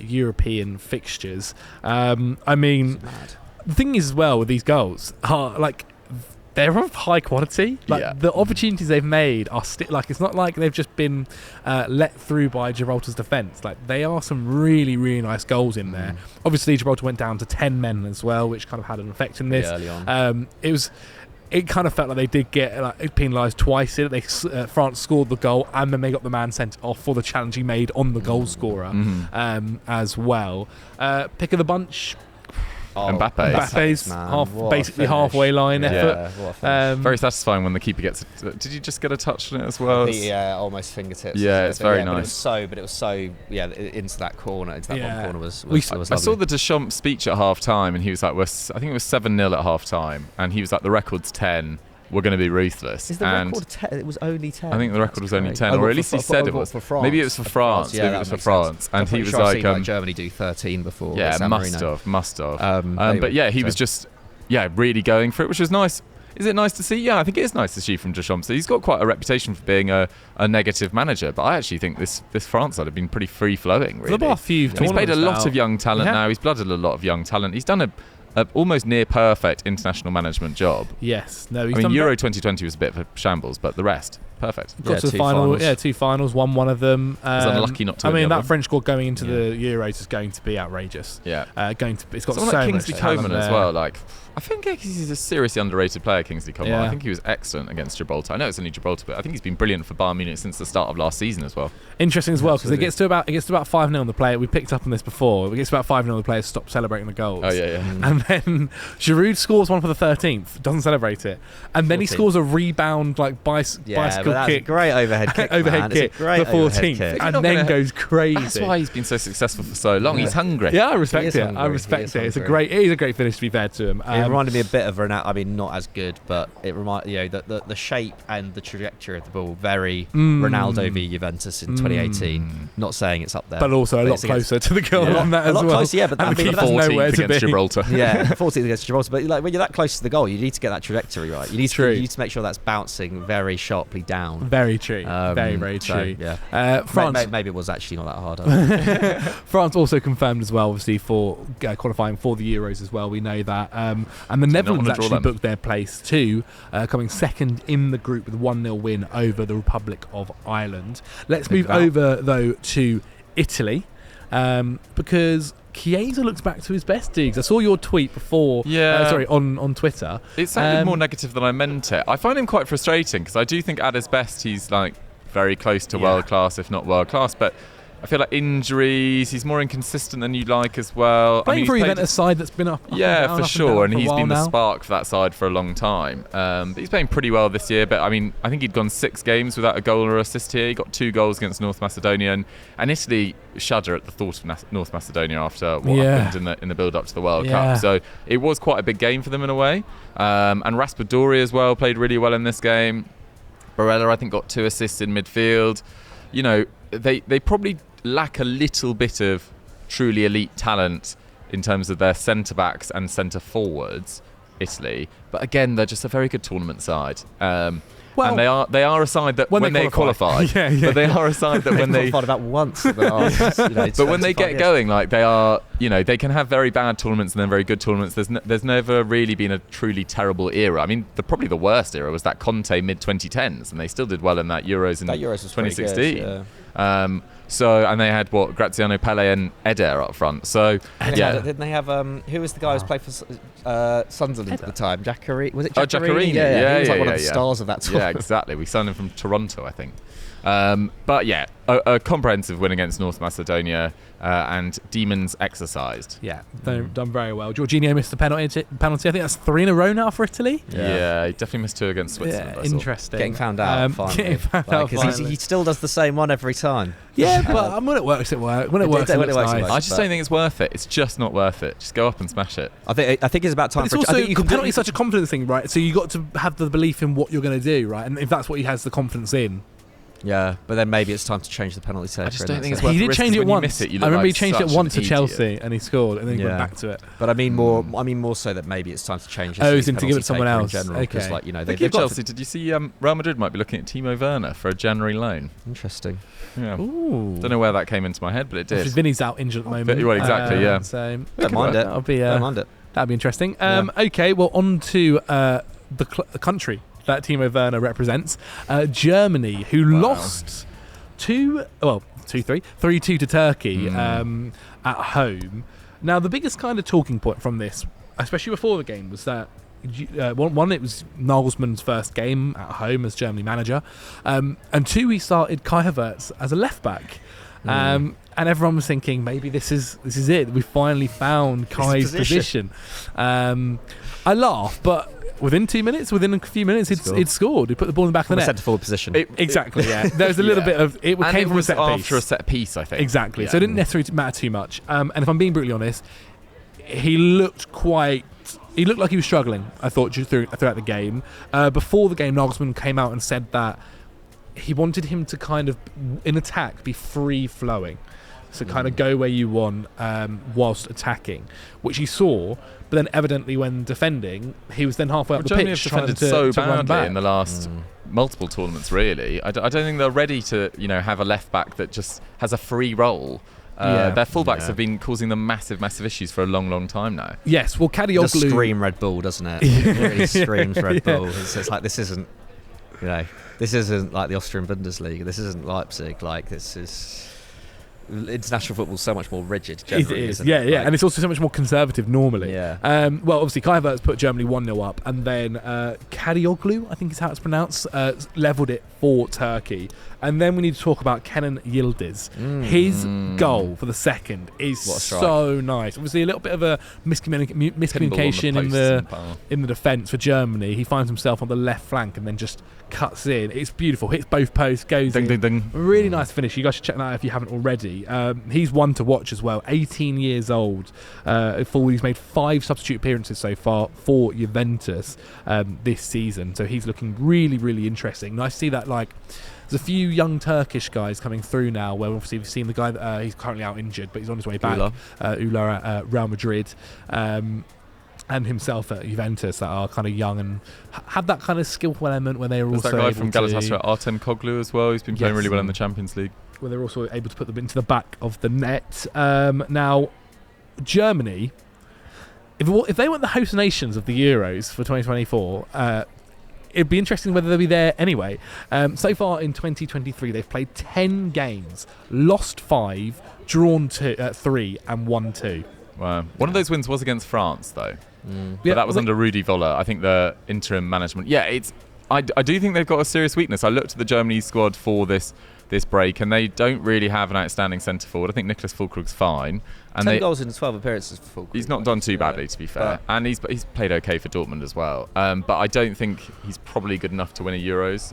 European fixtures. I mean, the thing is as well with these goals, they're of high quality. Like the opportunities they've made are like, it's not like they've just been let through by Gibraltar's defence. Like, they are some really, really nice goals in there. Obviously, Gibraltar went down to 10 men as well, which kind of had an effect in this. Early on. It kind of felt like they did get penalised twice. France scored the goal, and then they got the man sent off for the challenge he made on the goal scorer as well. Pick of the bunch. Mbappe's basically halfway line effort. Very satisfying when the keeper gets. Did you just get a touch on it as well? Almost fingertips. Yeah, it's very nice. But it was so into that corner, into that one corner was I saw the Deschamps speech at half time, and he was like, I think it was 7-0 at half time, and he was like, the record's 10. We're going to be ruthless. Is the record 10? It was only 10. I think the record was only 10, or at least he said it was. Maybe it was for France. Maybe it was for France. And he was like, Germany do 13 before. Yeah, must have. But yeah, he was just really going for it, which was nice. Is it nice to see? Yeah, I think it is nice to see from Deschamps. He's got quite a reputation for being a negative manager, but I actually think this France side have been pretty free flowing. Really, he's played a lot of young talent now. He's blooded a lot of young talent. He's done a almost near perfect international management job. Yes. No, Euro 2020 was a bit of a shambles, but the rest, perfect. Got to the final. Two finals, won one of them. Was unlucky not to win. That French squad going into the Euros is going to be outrageous. Yeah. It's got someone so like much Kingsley Coman as well. Like, I think he's a seriously underrated player, Kingsley Coman. I think he was excellent against Gibraltar. I know it's only Gibraltar, but I think he's been brilliant for Bayern Munich since the start of last season as well. Interesting as well, because it gets to about 5-0 on the player. We picked up on this before. It gets to about 5-0 on the players stop celebrating the goals. Oh yeah. And then Giroud scores one for the 13th, doesn't celebrate it, and then he scores a rebound bicycle kick, great overhead kick, kick, the 14th, and then goes crazy. That's why he's been so successful for so long. He's hungry. Yeah, I respect it. It's a great finish, to be fair to him. It reminded me a bit of Ronaldo. I mean, not as good, but it reminded the shape and the trajectory of the ball very Ronaldo v Juventus in 2018. Not saying it's up there, but also a lot closer to the goal on that as well. Closer, yeah, but that's 14th against Gibraltar. Yeah, 14th against Gibraltar. But when you're that close to the goal, you need to get that trajectory right. You need to make sure that's bouncing very sharply down. Very true. Very true. Yeah. France. Maybe it was actually not that hard. France also confirmed as well, obviously, for qualifying for the Euros as well. We know that. And the Netherlands actually booked their place too, coming second in the group with a 1-0 win over the Republic of Ireland. Let's move over though to Italy, because Chiesa looks back to his best, Diggs. I saw your tweet before. On Twitter. It sounded more negative than I meant it. I find him quite frustrating because I do think at his best he's like very close to world class, if not world class, but I feel like injuries, he's more inconsistent than you'd like as well. Playing for Juventus side that's been up yeah, for sure, and he's been the spark for that side for a long time. But he's playing pretty well this year, but I mean, I think he'd gone 6 games without a goal or assist here. He got 2 goals against North Macedonia, and Italy shudder at the thought of North Macedonia after what happened in the build-up to the World Cup. So it was quite a big game for them in a way. And Raspadori as well played really well in this game. Barella, I think, got 2 assists in midfield. You know, they probably lack a little bit of truly elite talent in terms of their centre-backs and centre-forwards, Italy. But again, they're just a very good tournament side. And they are a side that when they qualify, but they are a side that when they qualified about once. But when they get going, like they are, they can have very bad tournaments and then very good tournaments. There's never really been a truly terrible era. I mean, probably the worst era was that Conte mid 2010s, and they still did well in that Euros in 2016. And they had Graziano, Pele, and Eder up front. So didn't they have who was the guy who played for Sunderland at the time? Jaccarini, was it Jaccarini? Jaccarini. Yeah, he was one of the stars of that tour. Yeah, exactly. We signed him from Toronto, I think. But yeah, a comprehensive win against North Macedonia, and demons exercised. Yeah, done very well. Jorginho missed the penalty. I think that's 3 in a row now for Italy. Yeah, he definitely missed 2 against Switzerland. Yeah, interesting. Getting found out finally. Because he still does the same one every time. Yeah, but when it works, it works. When it works, it looks nice. I just don't think it's worth it. It's just not worth it. Just go up and smash it. I think it's about time. But it's also penalty is such a confidence thing, right? So you got to have the belief in what you're going to do, right? And if that's what he has the confidence in. Yeah, but then maybe it's time to change the penalty taker. I just don't think it's worth it. He did change it once. I remember he changed it once to Chelsea, idiot. and he scored, and then he went back to it. But I mean more so that maybe it's time to change. To give it to someone else. In general, okay. They've Chelsea. Did you see Real Madrid might be looking at Timo Werner for a January loan? Interesting. Yeah. Ooh. Don't know where that came into my head, but it did. Vinny's out injured at the moment. Well, exactly. Yeah. So don't mind it. That'd be interesting. Okay. Well, on to the country that Timo Werner represents, Germany, who lost 3-2 to Turkey at home. Now, the biggest kind of talking point from this, especially before the game, was that one, it was Nagelsmann's first game at home as Germany manager, and two, he started Kai Havertz as a left back, and everyone was thinking maybe this is it. We finally found Kai's position. I laugh, but within a few minutes, he'd scored. He put the ball in the back of the net. Centre forward position. Exactly, yeah. There was a little bit of it. Came from a set piece. After a set piece, I think. Exactly. Yeah. So it didn't necessarily matter too much. And if I'm being brutally honest, he looked like he was struggling, I thought, throughout the game. Before the game, Nagelsmann came out and said that he wanted him to kind of, in attack, be free-flowing. So kind of go where you want whilst attacking, which he saw. But then evidently when defending, he was then halfway up the Germany pitch have trying defended to so run badly back. in the last multiple tournaments, really. I don't think they're ready to have a left-back that just has a free role. Their fullbacks have been causing them massive issues for a long time now. Yes, well, Kadioglu... It does scream Red Bull, doesn't it? It really screams Red Bull. It's like, this isn't like the Austrian Bundesliga. This isn't Leipzig. Like, this is... International football's so much more rigid generally, isn't it? Yeah, and it's also so much more conservative normally. Yeah. Well, obviously, Kai Havertz put Germany 1-0 up, and then Kadioglu, I think is how it's pronounced, levelled it for Turkey. And then we need to talk about Kenan Yildiz. His goal for the second is so nice. Obviously, a little bit of a miscommunication in the defence for Germany. He finds himself on the left flank and then just cuts in. It's beautiful. Hits both posts, goes in. Ding, ding. Really nice finish. You guys should check that out if you haven't already. He's one to watch as well. 18 years old. He's made 5 substitute appearances so far for Juventus this season. So he's looking really, really interesting. Nice to see that, like, there's a few young Turkish guys coming through now, where obviously we've seen the guy that he's currently out injured, but he's on his way back. Ula at Real Madrid. And himself at Juventus, that are kind of young and have that kind of skillful element where they are also that guy from Galatasaray, Artem Koglu, as well. He's been playing really well in the Champions League. Where they're also able to put them into the back of the net. Now, Germany, if they weren't the host nations of the Euros for 2024, it'd be interesting whether they'll be there anyway. So far in 2023, they've played 10 games, lost 5, drawn 3, and won 2. Wow. One of those wins was against France, though. But that was under Rudi Völler, I think, the interim management. Yeah, I do think they've got a serious weakness. I looked at the Germany squad for this break, and they don't really have an outstanding centre forward. I think Niklas Füllkrug's fine. And 10 goals in 12 appearances for Füllkrug. He's not done too badly, to be fair. And he's played okay for Dortmund as well. But I don't think he's probably good enough to win a Euros.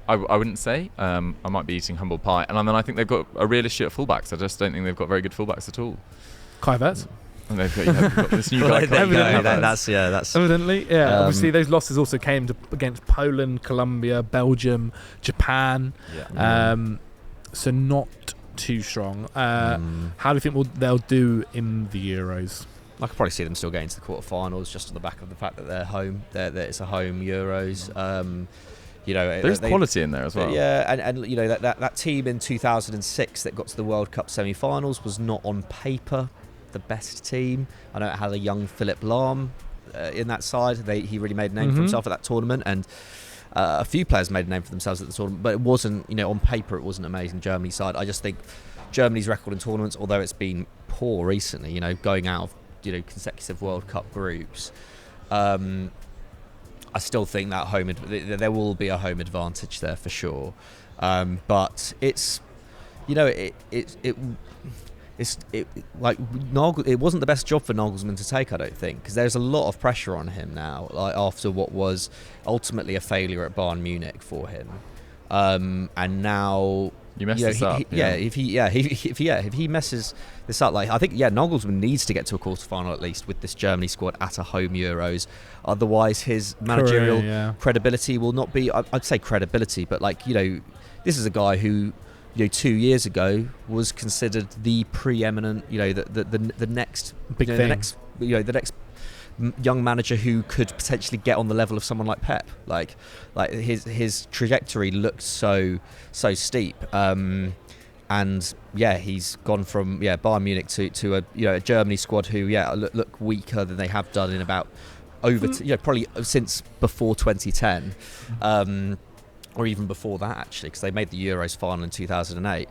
I wouldn't say. I might be eating humble pie. And then I think they've got a real issue at fullbacks. I just don't think they've got very good fullbacks at all. Kai Havertz. And they've got this new guy. That's evidently, yeah. Obviously, those losses also came against Poland, Colombia, Belgium, Japan. So not too strong. How do you think they'll do in the Euros? I could probably see them still getting to the quarterfinals, just on the back of the fact that they're home. That it's a home Euros. There's quality in there as well. Yeah, and that team in 2006 that got to the World Cup semi-finals was not on paper the best team. I know it had a young Philipp Lahm in that side. He really made a name for himself at that tournament, and a few players made a name for themselves at the tournament, but it wasn't, on paper it wasn't an amazing Germany side. I just think Germany's record in tournaments, although it's been poor recently, going out of consecutive World Cup groups, I still think that there will be a home advantage there for sure. But it wasn't the best job for Nagelsmann to take, I don't think, because there's a lot of pressure on him now, like after what was ultimately a failure at Bayern Munich for him, and now you messed this up. If he messes this up, like I think Nagelsmann needs to get to a quarterfinal at least with this Germany squad at a home Euros. Otherwise, his managerial credibility will not be. I'd say credibility, but this is a guy who, 2 years ago was considered the preeminent, the next big thing, the next young manager who could potentially get on the level of someone like Pep. Like his trajectory looked so steep. He's gone from Bayern Munich to a Germany squad who look weaker than they have done in about probably since before 2010. Or even before that, actually, because they made the Euros final in 2008.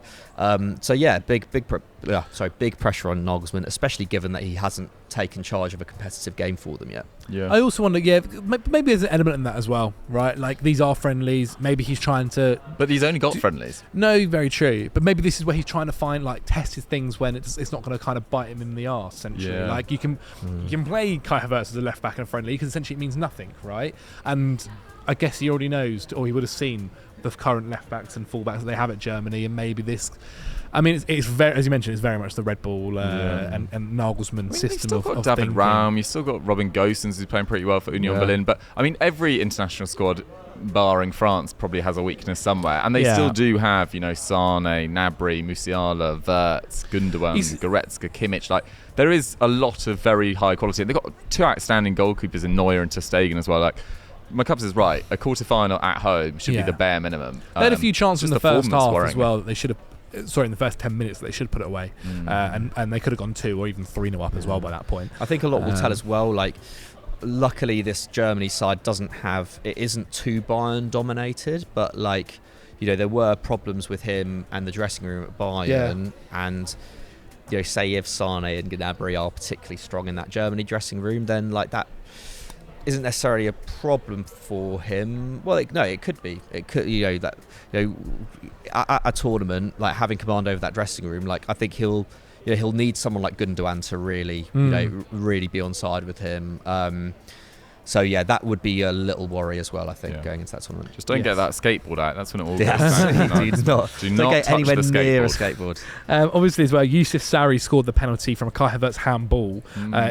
So yeah, big pressure on Nagelsmann, especially given that he hasn't taken charge of a competitive game for them yet. Yeah. I also wonder, maybe there's an element in that as well, right? Like, these are friendlies. Maybe he's trying to. But he's only got friendlies. No, very true. But maybe this is where he's trying to find, like, test his things when it's not going to kind of bite him in the arse. Essentially, like you can play Kai Havertz as a left back in a friendly because essentially it means nothing, right? And I guess he already knows, or he would have seen the current left backs and full backs that they have at Germany, and maybe this. I mean, it's very, as you mentioned, it's very much the Red Bull and Nagelsmann system. You've still got David Raum, you've still got Robin Gosens, who's playing pretty well for Union Berlin. But I mean, every international squad, barring France, probably has a weakness somewhere, and they still do have, Sane, Gnabry, Musiala, Wirtz, Gundogan, Goretzka, Kimmich. Like, there is a lot of very high quality, and they've got two outstanding goalkeepers in Neuer and ter Stegen as well. Like, McCubbs is right. A quarter-final at home should be the bare minimum. They had a few chances in the first half as well that they should have. Sorry, in the first 10 minutes, they should have put it away, and they could have gone 2 or even 3-0 up as well by that point. I think a lot will tell as well. Like, luckily, this Germany side isn't too Bayern dominated, but like, there were problems with him and the dressing room at Bayern, and say if Sane and Gnabry are particularly strong in that Germany dressing room, then like that isn't necessarily a problem for him. Well, it could be. It could, at a tournament, like having command over that dressing room, like I think he'll need someone like Gundogan to really, really be on side with him. So yeah, that would be a little worry as well, I think, going into that tournament. Just don't get that skateboard out. That's when it all goes down. Do not get touch anywhere the skateboard. Near a skateboard. Obviously as well, Yusuf Sarri scored the penalty from a Kai Havertz handball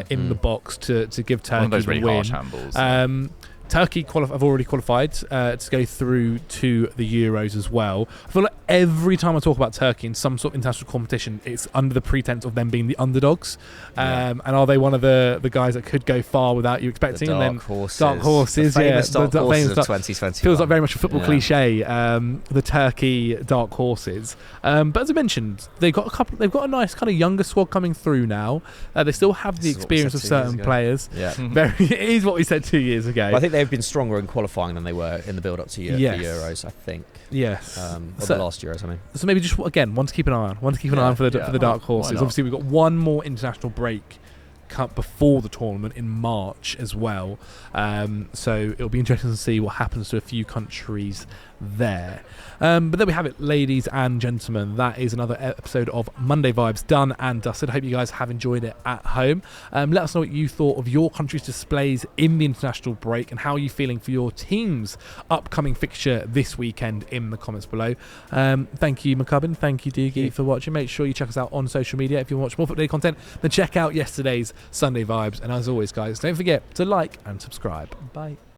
in the box to give Turkey one of those the really win. harsh handballs. Turkey have already qualified to go through to the Euros as well. I feel like every time I talk about Turkey in some sort of international competition, it's under the pretense of them being the underdogs. And are they one of the guys that could go far without you expecting? The dark horses. Dark horses, the famous dark horses of 2021. Feels like very much a football cliche, the Turkey dark horses. But as I mentioned, they've got a nice kind of younger squad coming through now. They still have the experience of certain players. Yeah. It is what we said 2 years ago. Well, I think they've been stronger in qualifying than they were in the build-up to the Euros, I think. Yes. Or the last Euros, I mean. So maybe just, again, one to keep an eye on for the dark horses. Obviously, we've got one more international break before the tournament in March as well. So it'll be interesting to see what happens to a few countries there. But there we have it, ladies and gentlemen. That is another episode of Monday Vibes done and dusted. I hope you guys have enjoyed it at home. Let us know what you thought of your country's displays in the international break and how are you feeling for your team's upcoming fixture this weekend in the comments below. Thank you, McCubbin. Thank you, Doogie, for watching. Make sure you check us out on social media. If you want to watch more football content, then check out yesterday's Sunday Vibes. And as always, guys, don't forget to like and subscribe. Bye.